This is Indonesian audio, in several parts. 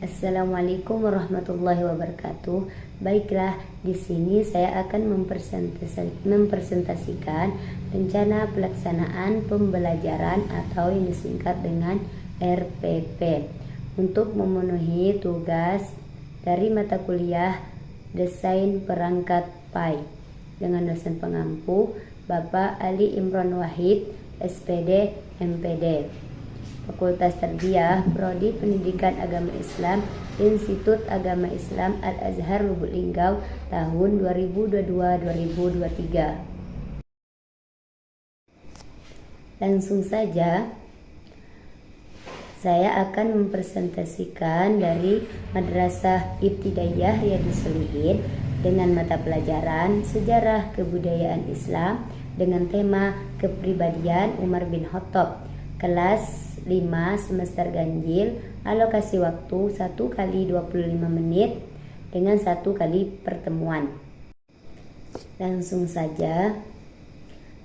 Assalamualaikum warahmatullahi wabarakatuh. Baiklah, di sini saya akan mempresentasikan rencana pelaksanaan pembelajaran atau yang disingkat dengan RPP untuk memenuhi tugas dari mata kuliah Desain Perangkat Pi dengan dosen pengampu Bapak Ali Imron Wahid, SPD, MPD. Fakultas Tarbiyah, Prodi Pendidikan Agama Islam, Institut Agama Islam Al-Azhar Lubuk Linggau tahun 2022-2023. Langsung saja, saya akan mempresentasikan dari Madrasah Ibtidaiyah Riyadhus Shalihin dengan mata pelajaran Sejarah Kebudayaan Islam dengan tema Kepribadian Umar bin Khattab, kelas 5 semester ganjil, alokasi waktu 1 kali 25 menit dengan 1 kali pertemuan. Langsung saja,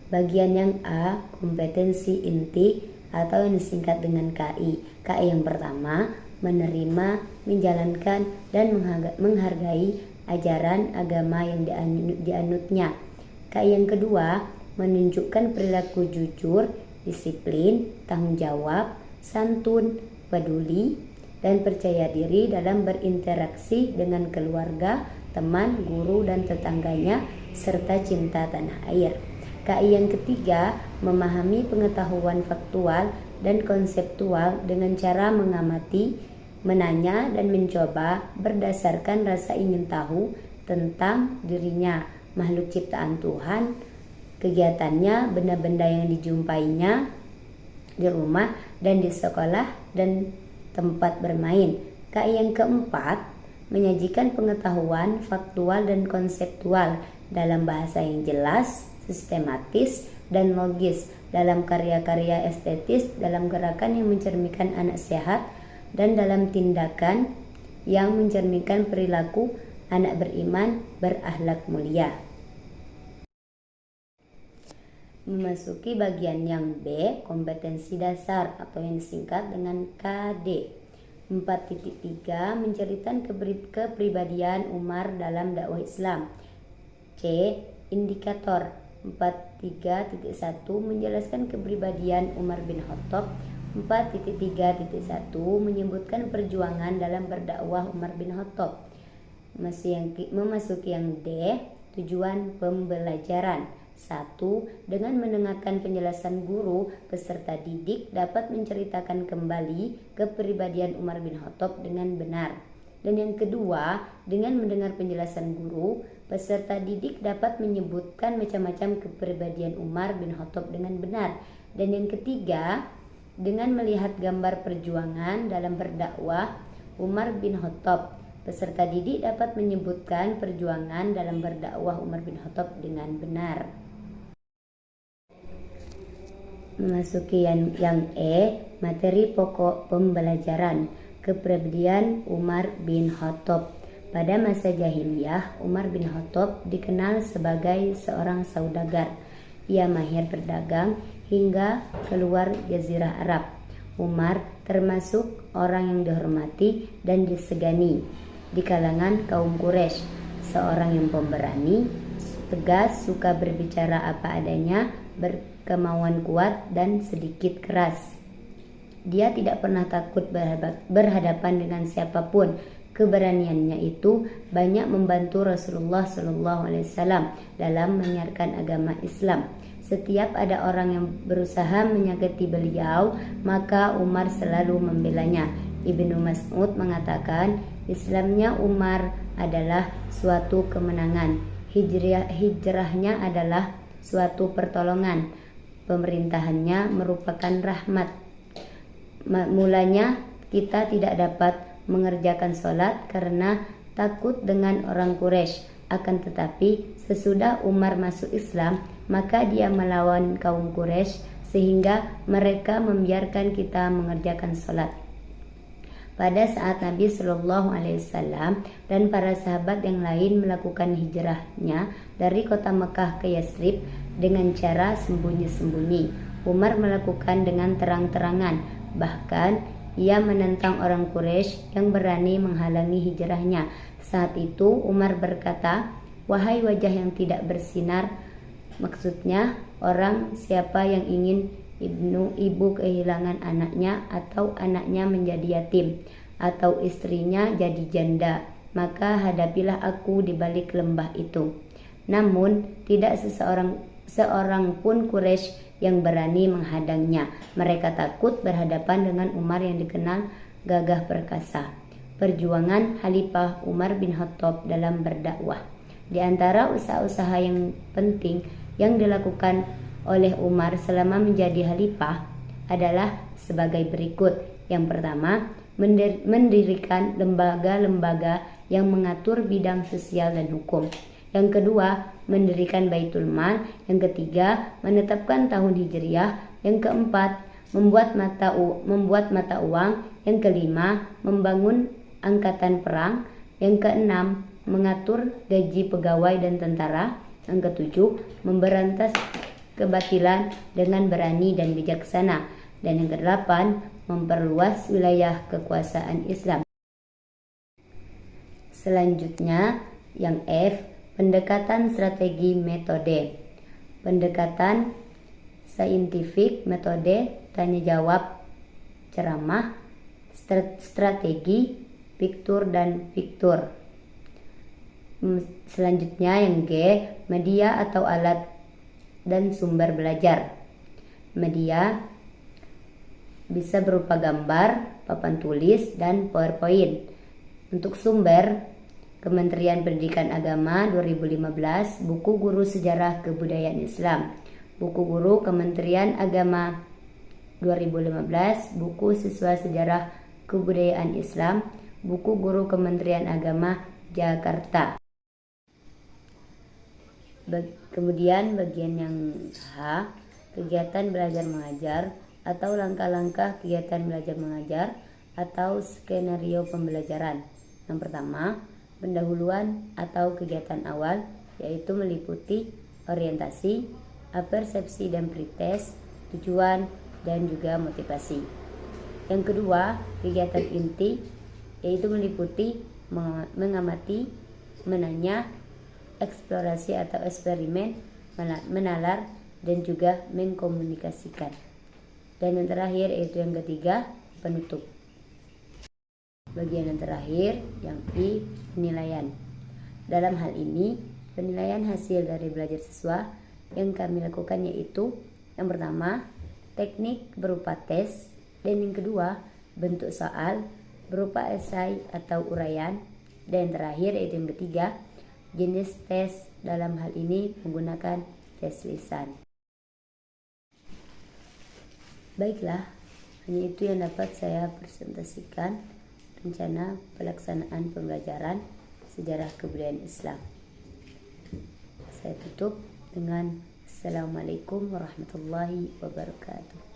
bagian yang A, kompetensi inti atau yang disingkat dengan KI. KI yang pertama, menerima, menjalankan, dan menghargai ajaran agama yang dianutnya. KI yang kedua, menunjukkan perilaku jujur, disiplin, tanggung jawab, santun, peduli, dan percaya diri dalam berinteraksi dengan keluarga, teman, guru, dan tetangganya, serta cinta tanah air. KI yang ketiga, memahami pengetahuan faktual dan konseptual dengan cara mengamati, menanya, dan mencoba berdasarkan rasa ingin tahu tentang dirinya, makhluk ciptaan Tuhan, kegiatannya, benda-benda yang dijumpainya di rumah dan di sekolah dan tempat bermain. KI yang keempat, menyajikan pengetahuan faktual dan konseptual dalam bahasa yang jelas, sistematis, dan logis, dalam karya-karya estetis, dalam gerakan yang mencerminkan anak sehat, dan dalam tindakan yang mencerminkan perilaku anak beriman, berakhlak mulia. Memasuki bagian yang B, kompetensi dasar atau yang disingkat dengan KD. 4.3 menceritakan kepribadian Umar dalam dakwah Islam. C, indikator. 4.3.1 menjelaskan kepribadian Umar bin Khattab. 4.3.1 menyebutkan perjuangan dalam berdakwah Umar bin Khattab. Memasuki yang D, tujuan pembelajaran. 1. Dengan mendengarkan penjelasan guru, peserta didik dapat menceritakan kembali kepribadian Umar bin Khattab dengan benar. Dan yang kedua, dengan mendengar penjelasan guru, peserta didik dapat menyebutkan macam-macam kepribadian Umar bin Khattab dengan benar. Dan yang ketiga, dengan melihat gambar perjuangan dalam berdakwah Umar bin Khattab, peserta didik dapat menyebutkan perjuangan dalam berdakwah Umar bin Khattab dengan benar. Memasuki yang E, materi pokok pembelajaran, kepribadian Umar bin Khattab. Pada masa jahiliyah, Umar bin Khattab dikenal sebagai seorang saudagar. Ia mahir berdagang hingga keluar jazirah Arab. Umar termasuk orang yang dihormati dan disegani di kalangan kaum Quraisy, seorang yang pemberani, tegas, suka berbicara apa adanya, berkemauan kuat, dan sedikit keras. Dia tidak pernah takut berhadapan dengan siapapun. Keberaniannya itu banyak membantu Rasulullah SAW dalam menyiarkan agama Islam. Setiap ada orang yang berusaha menyakiti beliau, maka Umar selalu membelanya. Ibnu Mas'ud mengatakan, Islamnya Umar adalah suatu kemenangan, hijrahnya adalah suatu pertolongan, pemerintahannya merupakan rahmat. Mulanya kita tidak dapat mengerjakan sholat karena takut dengan orang Quraisy. Akan tetapi sesudah Umar masuk Islam, maka dia melawan kaum Quraisy sehingga mereka membiarkan kita mengerjakan sholat. Pada saat Nabi Shallallahu Alaihi Wasallam dan para sahabat yang lain melakukan hijrahnya dari kota Mekah ke Yathrib dengan cara sembunyi-sembunyi, Umar melakukan dengan terang-terangan. Bahkan Ia menentang orang Quraisy yang berani menghalangi hijrahnya. Saat itu Umar berkata, "Wahai wajah yang tidak bersinar," maksudnya orang siapa yang ingin ibu kehilangan anaknya atau anaknya menjadi yatim atau istrinya jadi janda, maka hadapilah aku di balik lembah itu. Namun tidak seorang pun Quraisy yang berani menghadangnya. Mereka takut berhadapan dengan Umar yang dikenal gagah perkasa. Perjuangan Khalifah Umar bin Khattab dalam berdakwah. Di antara usaha-usaha yang penting yang dilakukan oleh Umar selama menjadi khalifah adalah sebagai berikut. Yang pertama, mendirikan lembaga-lembaga yang mengatur bidang sosial dan hukum. Yang kedua, mendirikan Baitul Mal. Yang ketiga, menetapkan tahun Hijriah. Yang keempat, membuat mata uang. Yang kelima, membangun angkatan perang. Yang keenam, mengatur gaji pegawai dan tentara. Yang ketujuh, memberantas kebatilan dengan berani dan bijaksana. Dan yang kedelapan, memperluas wilayah kekuasaan Islam. Selanjutnya, yang F, pendekatan strategi metode. Pendekatan saintifik, metode, tanya jawab, ceramah, strategi, piktur dan piktur. Selanjutnya yang G, media atau alat dan sumber belajar. Media bisa berupa gambar, papan tulis, dan PowerPoint. Untuk sumber, Kementerian Pendidikan Agama 2015, buku guru sejarah kebudayaan Islam. Buku guru Kementerian Agama 2015, buku siswa sejarah kebudayaan Islam. Buku guru Kementerian Agama Jakarta. Kemudian bagian yang H, kegiatan belajar mengajar atau langkah-langkah kegiatan belajar mengajar atau skenario pembelajaran. Yang pertama, pendahuluan atau kegiatan awal, yaitu meliputi orientasi, persepsi dan pretest, tujuan, dan juga motivasi. Yang kedua, kegiatan inti, yaitu meliputi mengamati, menanya, eksplorasi atau eksperimen, menalar, dan juga mengkomunikasikan. Dan yang terakhir yaitu yang ketiga, penutup. Bagian yang terakhir, yang I, penilaian. Dalam hal ini, penilaian hasil dari belajar siswa yang kami lakukan yaitu yang pertama, teknik berupa tes, dan yang kedua, bentuk soal berupa esai atau uraian, dan yang terakhir yaitu yang ketiga, jenis tes, dalam hal ini menggunakan tes lisan. Baiklah, hanya itu yang dapat saya presentasikan rencana pelaksanaan pembelajaran sejarah kebudayaan Islam. Saya tutup dengan Assalamualaikum warahmatullahi wabarakatuh.